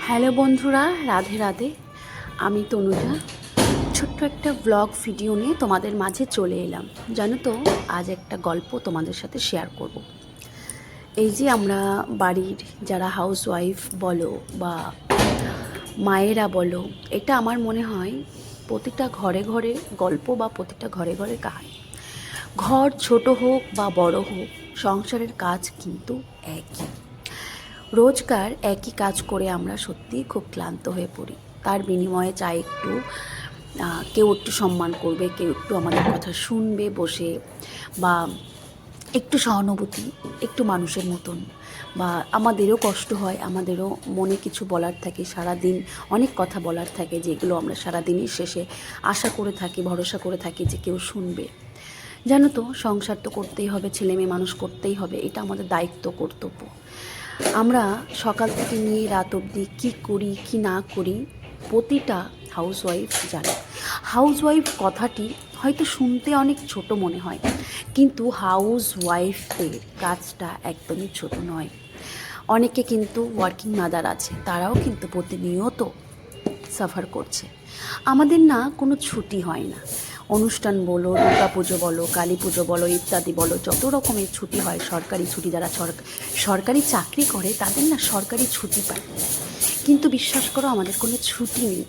Hello বন্ধুরা, রাধে রাধে। আমি তনুজা ছোট্ট একটা ব্লগ ভিডিও নিয়ে তোমাদের মাঝে চলে এলাম। জানো তো, আজ একটা গল্প তোমাদের সাথে শেয়ার করব। এই যে আমরা বাড়ির যারা হাউসওয়াইফ বলো বা মায়েরা বলো, এটা আমার মনে হয় প্রতিটা ঘরে ঘরে গল্প বা প্রতিটা ঘরে ঘরে কাহিনী। ঘর ছোট হোক বা বড় হোক, সংসারের কাজ কিন্তু একই। রোজকার একই কাজ করে আমরা সত্যিই খুব ক্লান্ত হয়ে পড়ি। তার বিনিময়ে চাই একটু কেউ একটু সম্মান করবে, কেউ একটু আমাদের কথা শুনবে বসে, বা একটু সহানুভূতি, একটু মানুষের মতন। বা আমাদেরও কষ্ট হয়, আমাদেরও মনে কিছু বলার থাকে, সারাদিন অনেক কথা বলার থাকে, যেগুলো আমরা সারাদিনের শেষে আশা করে থাকি, ভরসা করে থাকি যে কেউ শুনবে। জানো তো, সংসার তো করতেই হবে, ছেলে মেয়ে মানুষ করতেই হবে, এটা আমাদের দায়িত্ব, কর্তব্য। আমরা সকাল থেকে নিয়ে রাত অবধি কী করি কী না করি প্রতিটা হাউসওয়াইফ জানে। হাউসওয়াইফ কথাটি হয়তো শুনতে অনেক ছোট মনে হয়, কিন্তু হাউসওয়াইফদের কাজটা একদমই ছোট নয়। অনেকে কিন্তু ওয়ার্কিং মাদার আছে, তারাও কিন্তু প্রতিনিয়ত সাফার করছে। আমাদের না কোনো ছুটি হয় না। অনুষ্ঠান বলো, দুর্গা পুজো বলো, কালী পুজো বলো, ইত্যাদি বলো, যত রকমের ছুটি হয়, সরকারি ছুটি, যারা সরকারি চাকরি করে তাদের না সরকারি ছুটি পায়। কিন্তু বিশ্বাস করো, আমাদের কোনো ছুটি নেই।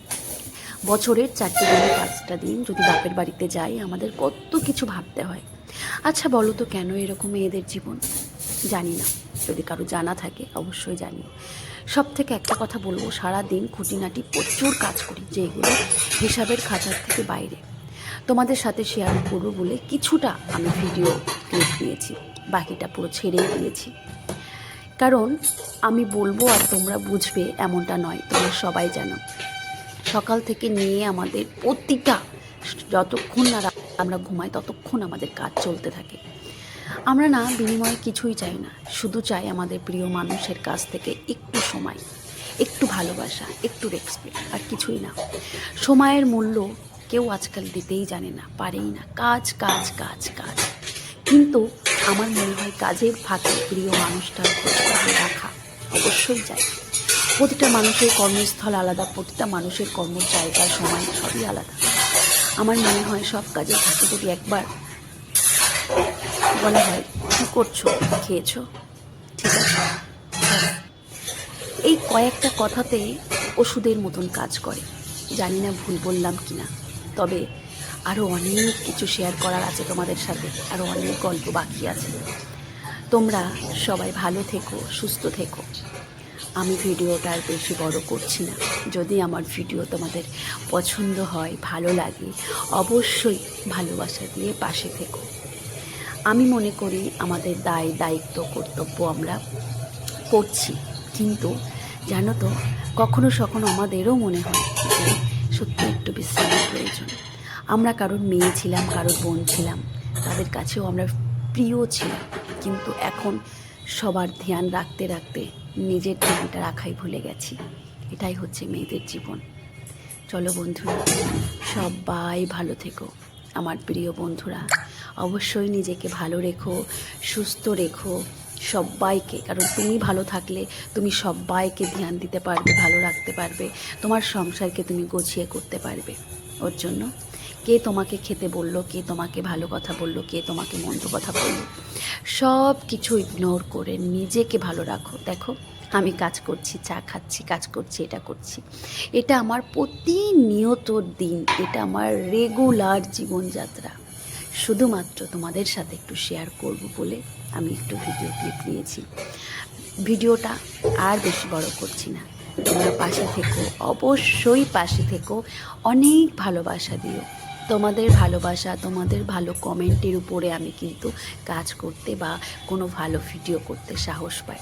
বছরের 4টে দিন 5টা দিন যদি বাপের বাড়িতে যাই, আমাদের কত কিছু ভাবতে হয়। আচ্ছা বলো তো, কেন এরকম মেয়েদের জীবন? জানি না, যদি কারো জানা থাকে অবশ্যই জানি। সব থেকে একটা কথা বলবো, সারাদিন খুঁটিনাটি প্রচুর কাজ করি, যেগুলো হিসাবের খাতার থেকে বাইরে। তোমাদের সাথে শেয়ার করবো বলে কিছুটা আমি ভিডিও ক্লিপ নিয়েছি, বাকিটা পুরো ছেড়েই দিয়েছি। কারণ আমি বলবো আর তোমরা বুঝবে এমনটা নয়, তোমরা সবাই জানো সকাল থেকে নিয়ে আমাদের প্রতিটা, যতক্ষণ না আমরা ঘুমাই ততক্ষণ আমাদের কাজ চলতে থাকে। আমরা না বিনিময়ে কিছুই চাই না, শুধু চাই আমাদের প্রিয় মানুষের কাছ থেকে একটু সময়, একটু ভালোবাসা, একটু রেসপেক্ট, আর কিছুই না। সময়ের মূল্য কেউ আজকাল দিতেই জানে না, পারেই না। কাজ কাজ কাজ কাজ। কিন্তু আমার মনে হয় কাজের ফাঁকে প্রিয় মানুষটার খোঁজখবর রাখা অবশ্যই চাই। প্রতিটা মানুষের কর্মস্থল আলাদা, প্রতিটা মানুষের কর্মের জায়গা, সময় সবই আলাদা। আমার মনে হয় সব কাজের ফাঁকে যদি একবার বলা হয়, কী করছো, খেয়েছো, ঠিক আছে, এই কয়েকটা কথাতে ওষুধের মতন কাজ করে। জানি না ভুল বললাম কি না, তবে আরও অনেক কিছু শেয়ার করার আছে তোমাদের সাথে, আরও অনেক গল্প বাকি আছে। তোমরা সবাই ভালো থেকো, সুস্থ থেকো। আমি ভিডিওটা আর বেশি বড় করছি না। যদি আমার ভিডিও তোমাদের পছন্দ হয়, ভালো লাগে, অবশ্যই ভালোবাসা দিয়ে পাশে থেকো। আমি মনে করি আমাদের দায়িত্ব, কর্তব্য আমরা করছি, কিন্তু জানো তো, কখনো কখনো আমাদেরও মনে হয় যে সত্যি একটু বিশ্রামের প্রয়োজন। আমরা কারোর মেয়ে ছিলাম, কারোর বোন ছিলাম, তাদের কাছেও আমরা প্রিয় ছিলাম, কিন্তু এখন সবার ধ্যান রাখতে রাখতে নিজের ধ্যানটা রাখাই ভুলে গেছি। এটাই হচ্ছে মেয়েদের জীবন। চলো বন্ধুরা, সবাই ভালো থেকো। আমার প্রিয় বন্ধুরা, অবশ্যই নিজেকে ভালো রেখো, সুস্থ রেখো সবাইকে। কারণ তুমি ভালো থাকলে তুমি সবাইকে ধ্যান দিতে পারবে, ভালো রাখতে পারবে, তোমার সংসারকে তুমি গুছিয়ে করতে পারবে। ওর জন্য কে তোমাকে খেতে বললো, কে তোমাকে ভালো কথা বললো, কে তোমাকে মন্দ কথা বললো, সব কিছু ইগনোর করে নিজেকে ভালো রাখো। দেখো, আমি কাজ করছি, চা খাচ্ছি, কাজ করছি, এটা করছি, এটা আমার প্রতিনিয়ত দিন, এটা আমার রেগুলার জীবনযাত্রা। শুধুমাত্র তোমাদের সাথে একটু শেয়ার করব বলে আমি একটু ভিডিও ক্লিপ নিয়েছি। ভিডিওটা আর বেশি বড় করছি না। তোমরা পাশে থেকো, অবশ্যই পাশে থেকো, অনেক ভালোবাসা দিও। তোমাদের ভালোবাসা, তোমাদের ভালো কমেন্টের উপরে আমি কিন্তু কাজ করতে বা কোনো ভালো ভিডিও করতে সাহস পাই।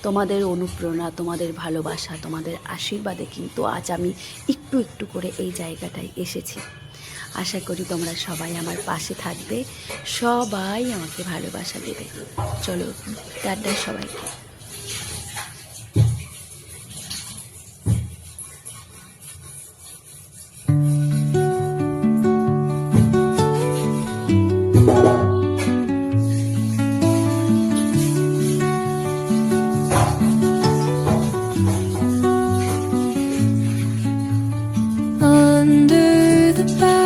তোমাদের অনুপ্রেরণা, তোমাদের ভালোবাসা, তোমাদের আশীর্বাদে কিন্তু আজ আমি একটু একটু করে এই জায়গাটায় এসেছি। আশা করি তোমরা সবাই আমার পাশে থাকবে, সবাই আমাকে ভালোবাসা দেবে। চলো, টাটা সবাইকে। back.